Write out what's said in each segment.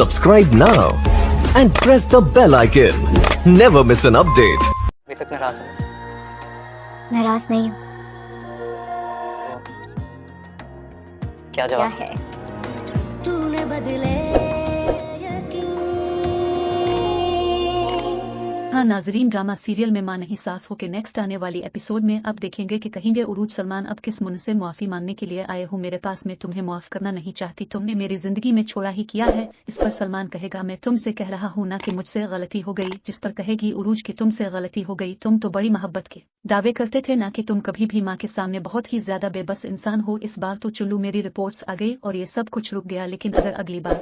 Subscribe now and press the bell icon. Never miss an update. अभी तक नाराज हूँ मुझसे। नाराज नहीं हूँ। क्या क्या जवाब? है? तूने बदले हाँ नाजरीन, ड्रामा सीरियल में मां नहीं सास हो के नेक्स्ट आने वाली एपिसोड में अब देखेंगे कि कहेंगे उरूज सलमान अब किस मुंह से मुआफी मांगने के लिए आए हो मेरे पास, मैं तुम्हें माफ करना नहीं चाहती, तुमने मेरी जिंदगी में छोड़ा ही किया है। इस पर सलमान कहेगा मैं तुमसे कह रहा हूँ ना कि मुझसे गलती हो गई, जिस पर कहेगी उरूज की तुमसे गलती हो गई, तुम तो बड़ी मोहब्बत के दावे करते थे ना कि तुम कभी भी माँ के सामने बहुत ही ज्यादा बेबस इंसान हो। इस बार तो चुल्लू मेरी रिपोर्ट्स आ गई और ये सब कुछ रुक गया, लेकिन अगर अगली बार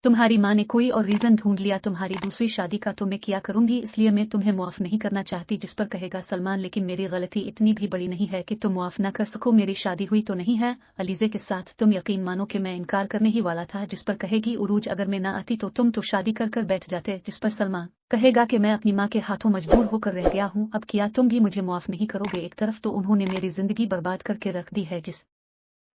तुम्हारी माँ ने कोई और रीजन ढूंढ लिया तुम्हारी दूसरी शादी का तो मैं क्या करूंगी, इसलिए मैं तुम्हें मुआफ नहीं करना चाहती। जिस पर कहेगा सलमान लेकिन मेरी गलती इतनी भी बड़ी नहीं है कि तुम मुआफ ना कर सको, मेरी शादी हुई तो नहीं है अलीजे के साथ, तुम यकीन मानो कि मैं इनकार करने ही वाला था। जिस पर कहेगी उरूज अगर मैं ना आती तो तुम तो शादी कर कर बैठ जाते। जिस पर सलमान कहेगा कि मैं अपनी माँ के हाथों मजबूर होकर रह गया हूँ, अब क्या तुम भी मुझे मुआफ नहीं करोगे? एक तरफ तो उन्होंने मेरी जिंदगी बर्बाद करके रख दी है, जिस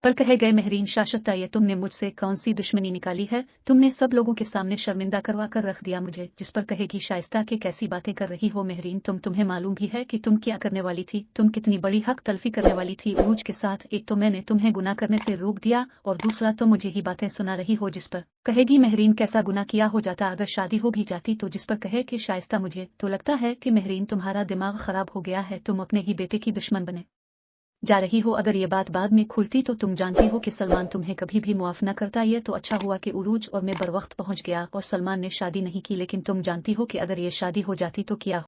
पर कहे गए महरीन शाशता ये तुमने मुझसे कौन सी दुश्मनी निकाली है, तुमने सब लोगों के सामने शर्मिंदा करवा कर रख दिया मुझे। जिस पर कहेगी शाइस्ता के कैसी बातें कर रही हो महरीन, तुम्हें मालूम भी है कि तुम क्या करने वाली थी, तुम कितनी बड़ी हक तलफी करने वाली थी उरूज के साथ। एक तो मैंने तुम्हें गुनाह करने से रोक दिया और दूसरा तो मुझे ही बातें सुना रही हो। जिस पर कहेगी महरीन कैसा गुनाह किया हो जाता अगर शादी हो भी जाती तो? जिस पर कहे कि शाइस्ता मुझे तो लगता है कि महरीन तुम्हारा दिमाग खराब हो गया है, तुम अपने ही बेटे की दुश्मन बने जा रही हो। अगर ये बात बाद में खुलती तो तुम जानती हो कि सलमान तुम्हें कभी भी मुआफ न करता। ये तो अच्छा हुआ कि उरूज और मैं बरवक्त पहुंच गया और सलमान ने शादी नहीं की, लेकिन तुम जानती हो कि अगर ये शादी हो जाती तो क्या